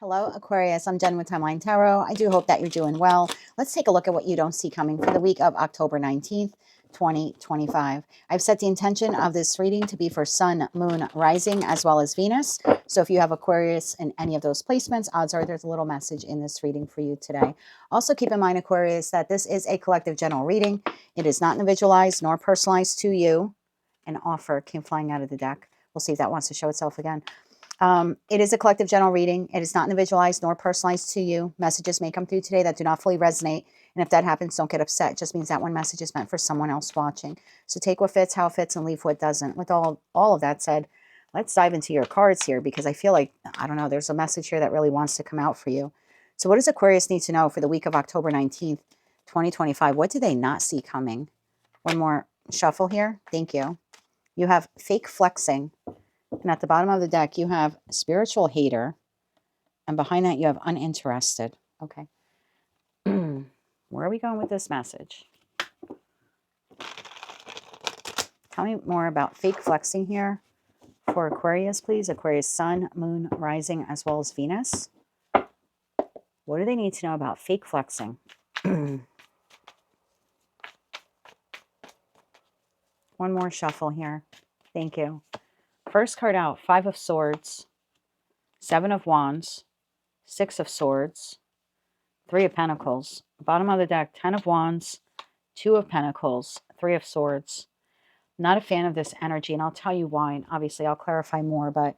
Hello, Aquarius. I'm Jen with Timeline Tarot. I do hope that you're doing well. Let's take a look at what you don't see coming for the week of October 19th, 2025. I've set the intention of this reading to be for Sun, Moon, Rising, as well as Venus. So if you have Aquarius in any of those placements, odds are there's a little message in this reading for you today. Also keep in mind, Aquarius, that this is a collective general reading. It is not individualized nor personalized to you. An offer came flying out of the deck. We'll see if that wants to show itself again. It is a collective general reading. It is not individualized nor personalized to you. Messages may come through today that do not fully resonate. And if that happens, don't get upset. It just means that one message is meant for someone else watching. So take what fits, how it fits, and leave what doesn't. With all of that said, let's dive into your cards here because I feel like, I don't know, there's a message here that really wants to come out for you. So what does Aquarius need to know for the week of October 19th, 2025? What do they not see coming? One more shuffle here. Thank you. You have fake flexing. And at the bottom of the deck, you have spiritual hater. And behind that, you have uninterested. Okay. Where are we going with this message? Tell me more about fake flexing here for Aquarius, please. Aquarius, Sun, Moon, Rising, as well as Venus. What do they need to know about fake flexing? One more shuffle here. Thank you. First card out, 5 of Swords, 7 of Wands, 6 of Swords, 3 of Pentacles. Bottom of the deck, 10 of Wands, 2 of Pentacles, 3 of Swords. Not a fan of this energy, and I'll tell you why, and obviously I'll clarify more, but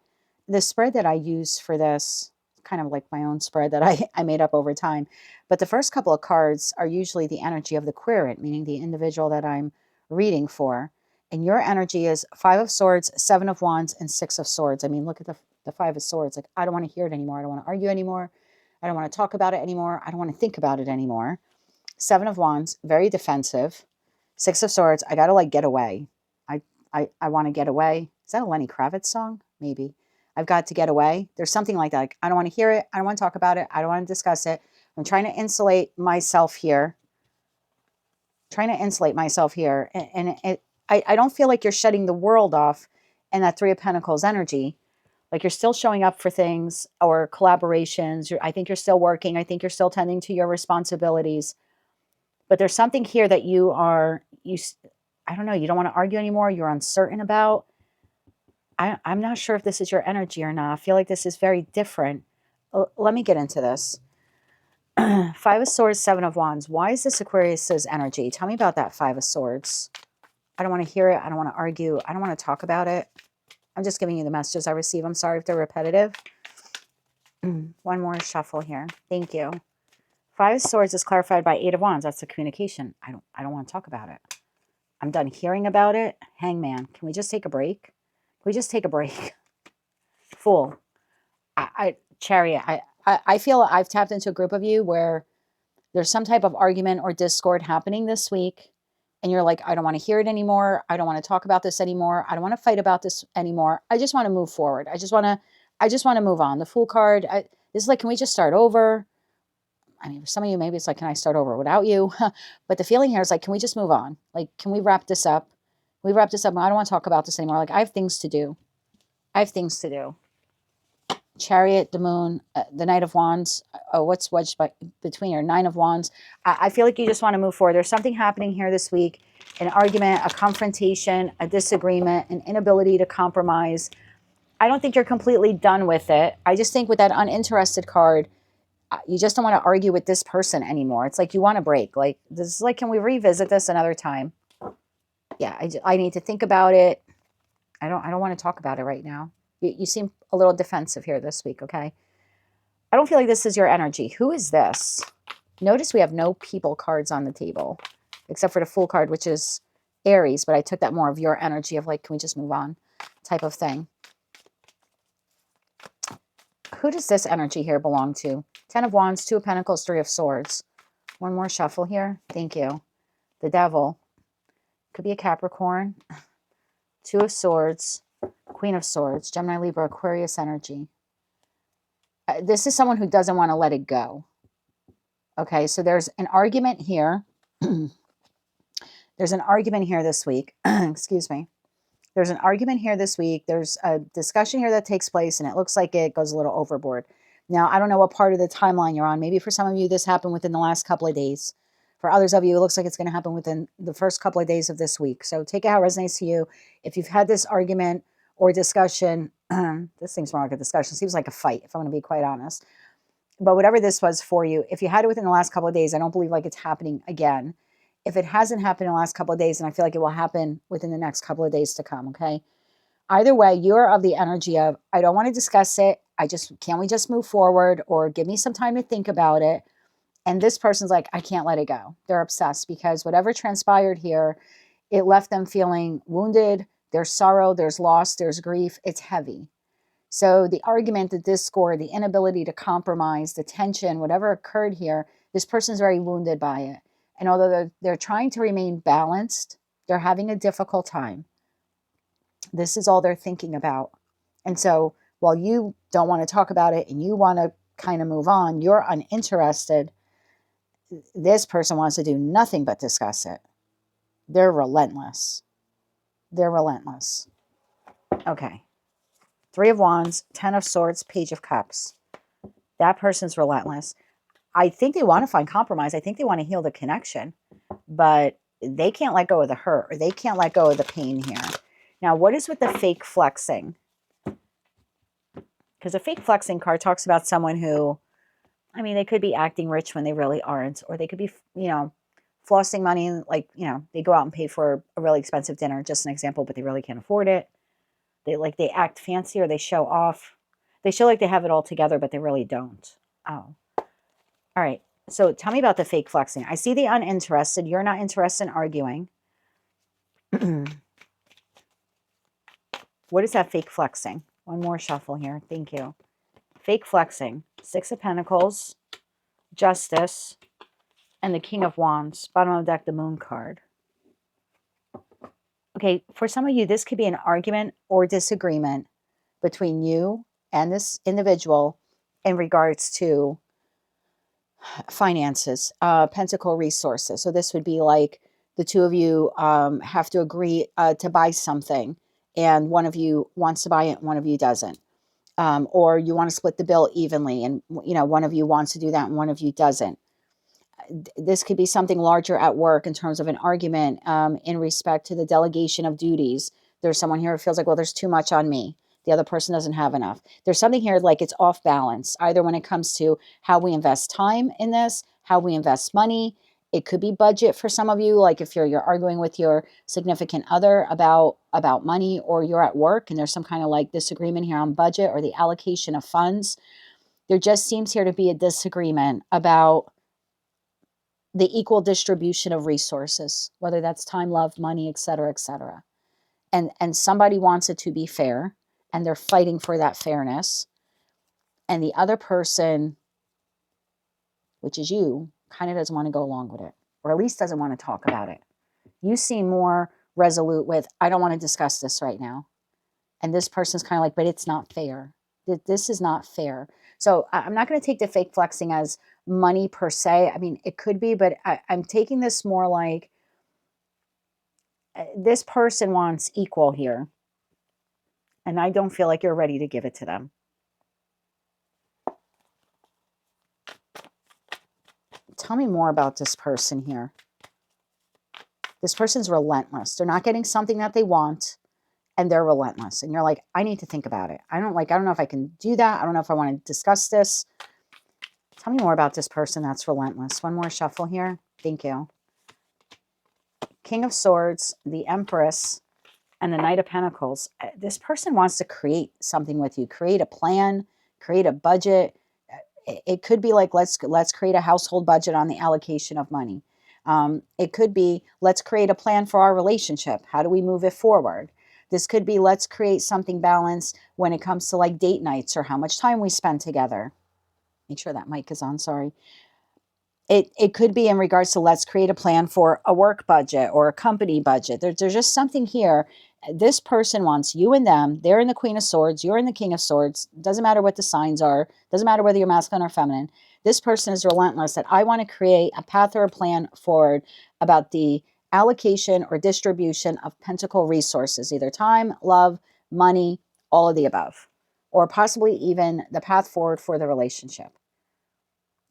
the spread that I use for this, kind of like my own spread that I made up over time, but the first couple of cards are usually the energy of the querent, meaning the individual that I'm reading for. And your energy is 5 of Swords, 7 of Wands, and 6 of Swords. I mean, look at the 5 of Swords. Like, I don't want to hear it anymore. I don't want to argue anymore. I don't want to talk about it anymore. I don't want to think about it anymore. 7 of Wands, very defensive. 6 of Swords, I got to, like, get away. I want to get away. Is that a Lenny Kravitz song? Maybe. I've got to get away. There's something like that. Like, I don't want to hear it. I don't want to talk about it. I don't want to discuss it. I'm trying to insulate myself here. And I don't feel like you're shutting the world off in that 3 of Pentacles energy. Like, you're still showing up for things or collaborations. I think you're still working. I think you're still tending to your responsibilities. But there's something here that I don't know, you don't want to argue anymore. You're uncertain about. I'm not sure if this is your energy or not. I feel like this is very different. Let me get into this. 5 of Swords, 7 of Wands. Why is this Aquarius's energy? Tell me about that 5 of Swords. I don't want to hear it. I don't want to argue. I don't want to talk about it. I'm just giving you the messages I receive. I'm sorry if they're repetitive. One more shuffle here. Thank you. 5 of Swords is clarified by 8 of Wands. That's the communication. I don't want to talk about it. I'm done hearing about it. Hangman. Can we just take a break? Can we just take a break? Fool. Chariot. I feel I've tapped into a group of you where there's some type of argument or discord happening this week. And you're like, I don't want to hear it anymore. I don't want to talk about this anymore. I don't want to fight about this anymore. I just want to move forward. I just want to move on. The Fool card, this is like, can we just start over? I mean, for some of you, maybe it's like, can I start over without you? But the feeling here is like, can we just move on? Like, can we wrap this up? I don't want to talk about this anymore. Like, I have things to do. Chariot, the Moon, the Knight of Wands. What's wedged between your 9 of Wands? I feel like you just want to move forward. There's something happening here this week. An argument, a confrontation, a disagreement, an inability to compromise. I don't think you're completely done with it. I just think with that uninterested card, you just don't want to argue with this person anymore. It's like you want to break. Like, this is like, can we revisit this another time? Yeah, I need to think about it. I don't want to talk about it right now. You seem a little defensive here this week, okay? I don't feel like this is your energy. Who is this? Notice we have no people cards on the table, except for the Fool card, which is Aries, but I took that more of your energy of like, can we just move on type of thing. Who does this energy here belong to? 10 of Wands, 2 of Pentacles, 3 of Swords. One more shuffle here. Thank you. The Devil. Could be a Capricorn. 2 of Swords. Queen of Swords. Gemini, Libra, Aquarius energy. This is someone who doesn't want to let it go. Okay, so there's an argument here. There's an argument here this week. Excuse me. There's an argument here this week. There's a discussion here that takes place, and it looks like it goes a little overboard. Now, I don't know what part of the timeline you're on. Maybe for some of you, this happened within the last couple of days. For others of you, it looks like it's going to happen within the first couple of days of this week. So take it how it resonates to you. If you've had this argument or discussion, this seems more like a discussion. It seems like a fight, if I'm going to be quite honest. But whatever this was for you, if you had it within the last couple of days, I don't believe like it's happening again. If it hasn't happened in the last couple of days, then I feel like it will happen within the next couple of days to come, okay? Either way, you're of the energy of, I don't want to discuss it. Can we just move forward, or give me some time to think about it? And this person's like, I can't let it go. They're obsessed because whatever transpired here, it left them feeling wounded. There's sorrow, there's loss, there's grief. It's heavy. So the argument, the discord, the inability to compromise, the tension, whatever occurred here, this person's very wounded by it. And although they're trying to remain balanced, they're having a difficult time. This is all they're thinking about. And so while you don't want to talk about it and you want to kind of move on, you're uninterested. This person wants to do nothing but discuss it. They're relentless. They're relentless. Okay. 3 of Wands, 10 of Swords, Page of Cups. That person's relentless. I think they want to find compromise. I think they want to heal the connection, but they can't let go of the hurt, or they can't let go of the pain here. Now, what is with the fake flexing? Because the fake flexing card talks about someone who, I mean, they could be acting rich when they really aren't, or they could be, flossing money, like, they go out and pay for a really expensive dinner, just an example, but they really can't afford it. They act fancy, or they show off. They show like they have it all together, but they really don't. Oh, all right. So tell me about the fake flexing. I see the uninterested. You're not interested in arguing. What is that fake flexing? One more shuffle here. Thank you. Fake flexing. 6 of Pentacles, Justice, and the King of Wands. Bottom of the deck, the Moon card. Okay, for some of you, this could be an argument or disagreement between you and this individual in regards to finances, pentacle resources. So this would be like the two of you have to agree to buy something, and one of you wants to buy it, one of you doesn't. Or you want to split the bill evenly, and one of you wants to do that and one of you doesn't. This could be something larger at work in terms of an argument in respect to the delegation of duties. There's someone here who feels like, well, there's too much on me. The other person doesn't have enough. There's something here like it's off balance, either when it comes to how we invest time in this, how we invest money. It could be budget for some of you, like if you're arguing with your significant other about money, or you're at work and there's some kind of like disagreement here on budget or the allocation of funds. There just seems here to be a disagreement about the equal distribution of resources, whether that's time, love, money, et cetera, et cetera. And somebody wants it to be fair, and they're fighting for that fairness. And the other person, which is you, kind of doesn't want to go along with it, or at least doesn't want to talk about it. You seem more resolute with, I don't want to discuss this right now. And this person's kind of like, but it's not fair. This is not fair. So I'm not going to take the fake flexing as money per se. I mean, it could be, but I'm taking this more like this person wants equal here. And I don't feel like you're ready to give it to them. Tell me more about this person here. This person's relentless. They're not getting something that they want, and they're relentless. And you're like, I need to think about it. I don't know if I can do that. I don't know if I want to discuss this. Tell me more about this person that's relentless. One more shuffle here. Thank you. King of Swords, the Empress, and the Knight of Pentacles. This person wants to create something with you, create a plan, create a budget. It could be like, let's create a household budget on the allocation of money. It could be, let's create a plan for our relationship. How do we move it forward? This could be, let's create something balanced when it comes to like date nights or how much time we spend together. Make sure that mic is on, sorry. It could be in regards to, let's create a plan for a work budget or a company budget. There's just something here. This person wants you and them. They're in the Queen of Swords. You're in the King of Swords. Doesn't matter what the signs are. Doesn't matter whether you're masculine or feminine. This person is relentless that I want to create a path or a plan forward about the allocation or distribution of pentacle resources, either time, love, money, all of the above. or possibly even the path forward for the relationship.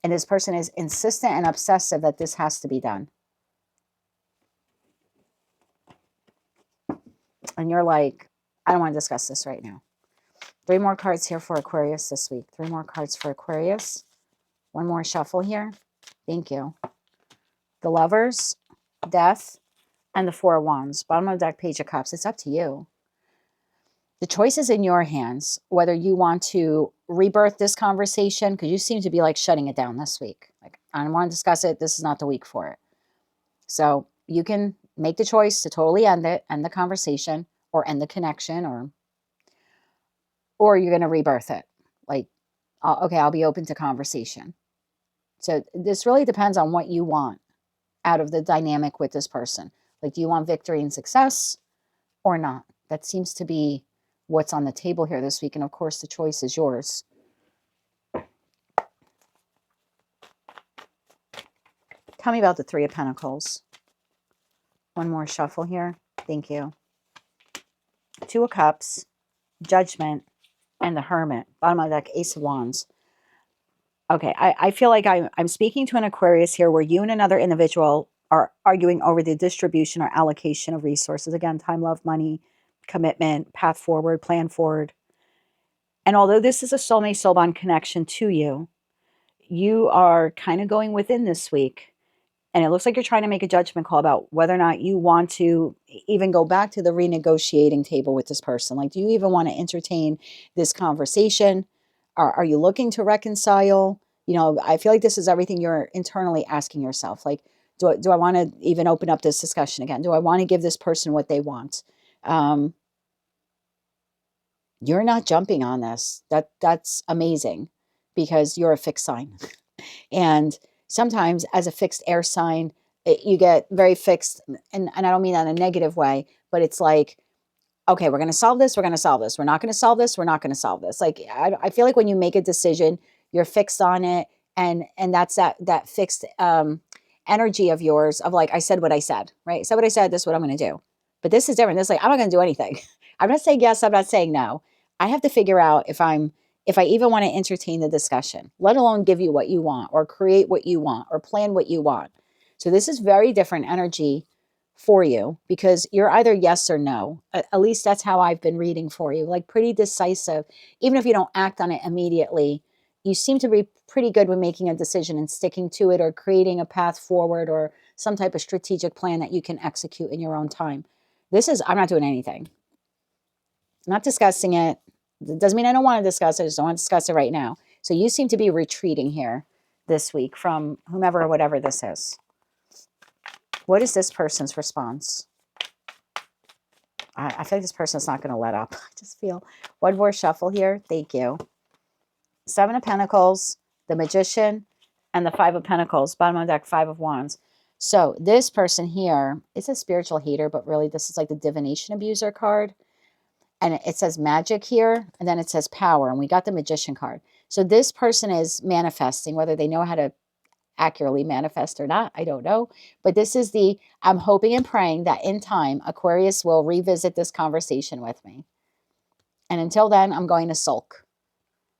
And this person is insistent and obsessive that this has to be done. And you're like, I don't want to discuss this right now. 3 more cards here for Aquarius this week. 3 more cards for Aquarius. 1 more shuffle here. Thank you. The Lovers, Death, and the 4 of Wands. Bottom of the deck, Page of Cups. It's up to you. The choice is in your hands, whether you want to rebirth this conversation, because you seem to be like shutting it down this week. Like, I don't want to discuss it. This is not the week for it. So you can make the choice to totally end it, end the conversation, or end the connection, or you're going to rebirth it. Like, okay, I'll be open to conversation. So this really depends on what you want out of the dynamic with this person. Like, do you want victory and success or not? That seems to be what's on the table here this week. And of course, the choice is yours. Tell me about the 3 of Pentacles. 1 more shuffle here. Thank you. 2 of Cups, Judgment, and the Hermit. Bottom of the deck, Ace of Wands. Okay, I feel like I'm speaking to an Aquarius here where you and another individual are arguing over the distribution or allocation of resources. Again, time, love, money, commitment, path forward, plan forward. And although this is a soulmate, soul bond connection to you, you are kind of going within this week. And it looks like you're trying to make a judgment call about whether or not you want to even go back to the renegotiating table with this person. Like, do you even want to entertain this conversation? Are you looking to reconcile? You know, I feel like this is everything you're internally asking yourself. Like, do I want to even open up this discussion again? Do I want to give this person what they want? You're not jumping on this. That's amazing, because you're a fixed sign. And sometimes as a fixed air sign, you get very fixed. And I don't mean that in a negative way, but it's like, okay, we're going to solve this. We're going to solve this. We're not going to solve this. We're not going to solve this. Like, I feel like when you make a decision, you're fixed on it. And that's that fixed energy of yours of like, I said what I said, right? I said what I said. This is what I'm going to do. But this is different. This is like, I'm not going to do anything. I'm not saying yes. I'm not saying no. I have to figure out if I even want to entertain the discussion, let alone give you what you want or create what you want or plan what you want. So this is very different energy for you, because you're either yes or no. At least that's how I've been reading for you. Like, pretty decisive. Even if you don't act on it immediately, you seem to be pretty good with making a decision and sticking to it, or creating a path forward or some type of strategic plan that you can execute in your own time. This is, I'm not doing anything. I'm not discussing it. It doesn't mean I don't want to discuss it. I just don't want to discuss it right now. So you seem to be retreating here this week from whomever or whatever this is. What is this person's response? I feel like this person's not going to let up. I just feel 1 more shuffle here. Thank you. 7 of Pentacles, the Magician, and the 5 of Pentacles. Bottom of the deck, 5 of Wands. So this person here is a spiritual hater, but really this is like the divination abuser card. And it says magic here, and then it says power, and we got the Magician card. So this person is manifesting, whether they know how to accurately manifest or not, I don't know. But this is I'm hoping and praying that in time, Aquarius will revisit this conversation with me. And until then, I'm going to sulk.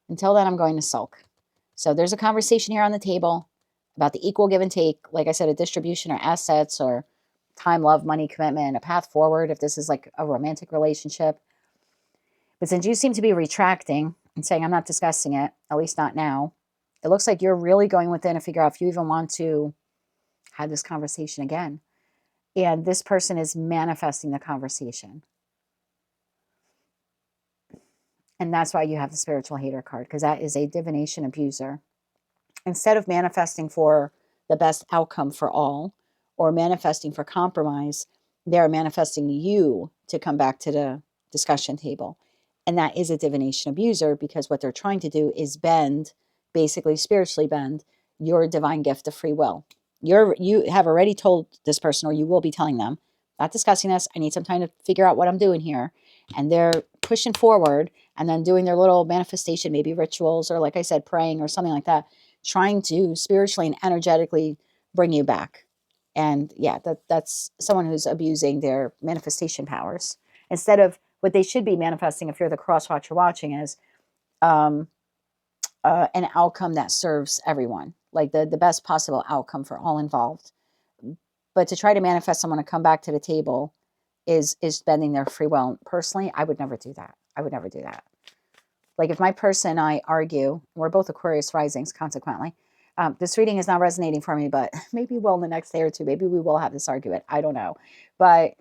Until then, I'm going to sulk. So there's a conversation here on the table about the equal give and take. Like I said, a distribution or assets or time, love, money, commitment, a path forward, if this is like a romantic relationship. But since you seem to be retracting and saying, I'm not discussing it, at least not now, it looks like you're really going within to figure out if you even want to have this conversation again. And this person is manifesting the conversation. And that's why you have the spiritual hater card, because that is a divination abuser. Instead of manifesting for the best outcome for all, or manifesting for compromise, they're manifesting you to come back to the discussion table. And that is a divination abuser, because what they're trying to do is bend, basically spiritually bend, your divine gift of free will. You have already told this person, or you will be telling them, not discussing this, I need some time to figure out what I'm doing here. And they're pushing forward and then doing their little manifestation, maybe rituals, or like I said, praying or something like that, trying to spiritually and energetically bring you back. And yeah, that's someone who's abusing their manifestation powers. Instead of what they should be manifesting, if you're the cross watcher watching, is um, an outcome that serves everyone, like the best possible outcome for all involved. But to try to manifest someone to come back to the table is bending their free will. Personally, I would never do that. I would never do that. Like if my person and I argue, we're both Aquarius risings, consequently, this reading is not resonating for me, but maybe will in the next day or two. Maybe we will have this argument. I don't know. But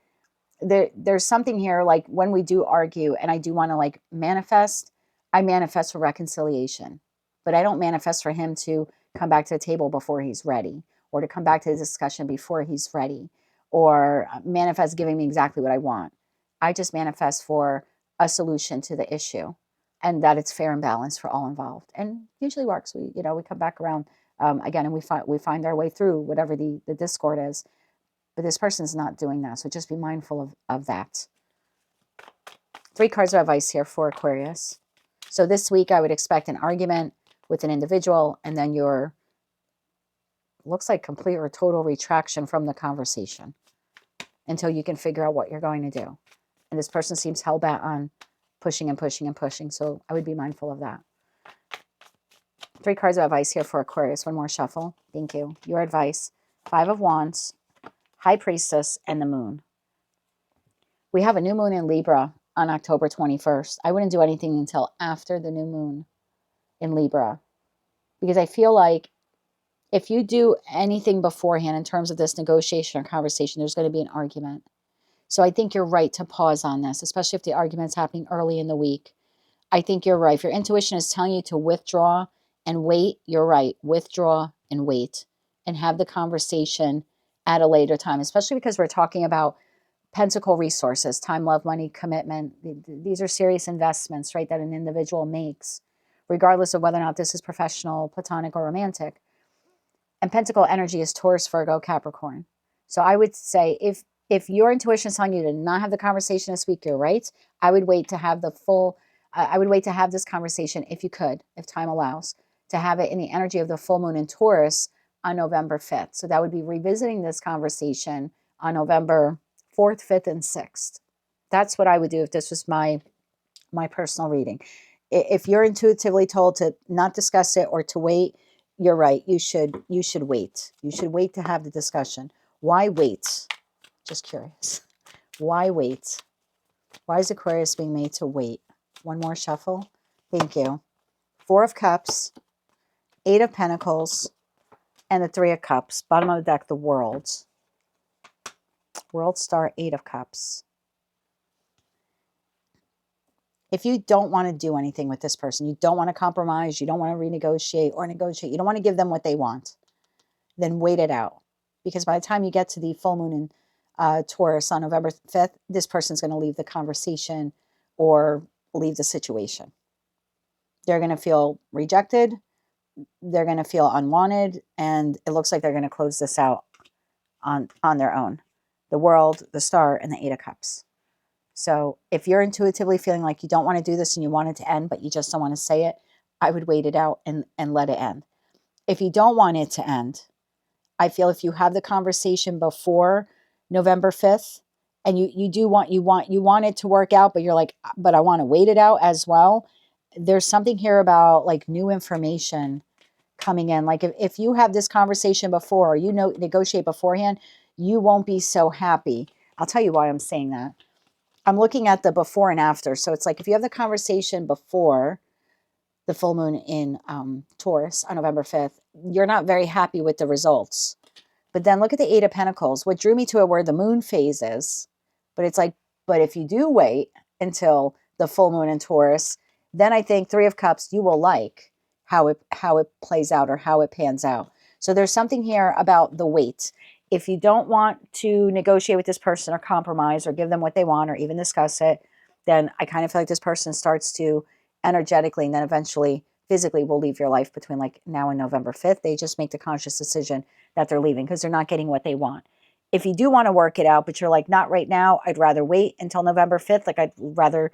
there's something here, like when we do argue and I do want to like manifest, I manifest for reconciliation. But I don't manifest for him to come back to the table before he's ready, or to come back to the discussion before he's ready, or manifest giving me exactly what I want. I just manifest for a solution to the issue, and that it's fair and balanced for all involved. And usually works. We come back around again, and we find our way through whatever the discord is. But this person's not doing that, so just be mindful of that. 3 cards of advice here for Aquarius. So this week I would expect an argument with an individual, and then your looks like complete or total retraction from the conversation until you can figure out what you're going to do. And this person seems hell-bent on pushing and pushing and pushing, so I would be mindful of that. 3 cards of advice here for Aquarius. One more shuffle. Thank you. Your advice. 5 of Wands, High Priestess, and the Moon. We have a new moon in Libra on October 21st. I wouldn't do anything until after the new moon in Libra, because I feel like if you do anything beforehand in terms of this negotiation or conversation, there's going to be an argument. So I think you're right to pause on this, especially if the argument's happening early in the week. I think you're right. If your intuition is telling you to withdraw and wait, you're right. Withdraw and wait and have the conversation at a later time, especially because we're talking about Pentacle resources, time, love, money, commitment. These are serious investments, right, that an individual makes, regardless of whether or not this is professional, platonic, or romantic. And Pentacle energy is Taurus, Virgo, Capricorn. So I would say if your intuition is telling you to not have the conversation this week, you're right. I would wait to have I would wait to have this conversation if you could, if time allows, to have it in the energy of the full moon in Taurus on November 5th. So that would be revisiting this conversation on November 4th, 5th, and 6th. That's what I would do if this was my personal reading. If you're intuitively told to not discuss it or to wait, you're right. You should wait. You should wait to have the discussion. Why wait? Just curious. Why wait? Why is Aquarius being made to wait? One more shuffle. Thank you. 4 of Cups, 8 of Pentacles, and the 3 of Cups. Bottom of the deck, the World. World Star, 8 of Cups. If you don't want to do anything with this person, you don't want to compromise, you don't want to renegotiate or negotiate, you don't want to give them what they want, then wait it out. Because by the time you get to the full moon in Taurus on November 5th, this person's going to leave the conversation or leave the situation. They're going to feel rejected, they're going to feel unwanted, and it looks like they're going to close this out on their own. The World, the Star, and the 8 of Cups. So if you're intuitively feeling like you don't want to do this and you want it to end, but you just don't want to say it, I would wait it out and let it end. If you don't want it to end, I feel if you have the conversation before November 5th and you want it to work out, but you're like, but I want to wait it out as well. There's something here about like new information coming in. Like if you have this conversation before, or negotiate beforehand, you won't be so happy. I'll tell you why I'm saying that. I'm looking at the before and after. So it's like if you have the conversation before the full moon in Taurus on November 5th, you're not very happy with the results. But then look at the 8 of Pentacles. What drew me to it were the moon phases. But it's like, but if you do wait until the full moon in Taurus, then I think 3 of Cups, you will like how it plays out or how it pans out. So there's something here about the wait. If you don't want to negotiate with this person or compromise or give them what they want or even discuss it, then I kind of feel like this person starts to energetically and then eventually physically will leave your life between like now and November 5th. They just make the conscious decision that they're leaving because they're not getting what they want. If you do want to work it out, but you're like, not right now, I'd rather wait until November 5th. Like I'd rather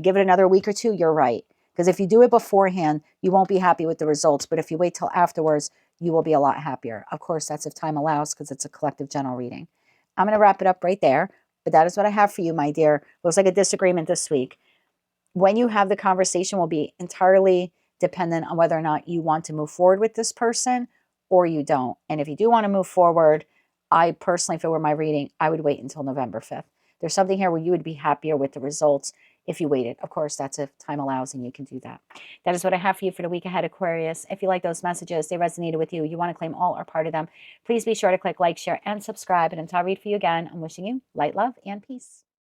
give it another week or two. You're right. Because if you do it beforehand, you won't be happy with the results. But if you wait till afterwards, you will be a lot happier. Of course, that's if time allows because it's a collective general reading. I'm going to wrap it up right there. But that is what I have for you, my dear. Looks like a disagreement this week. when you have the conversation will be entirely dependent on whether or not you want to move forward with this person or you don't. And if you do want to move forward, I personally, if it were my reading, I would wait until November 5th. There's something here where you would be happier with the results if you waited. Of course, that's if time allows and you can do that. That is what I have for you for the week ahead, Aquarius. If you like those messages, they resonated with you, you want to claim all or part of them, please be sure to click like, share, and subscribe. And until I read for you again, I'm wishing you light, love, and peace.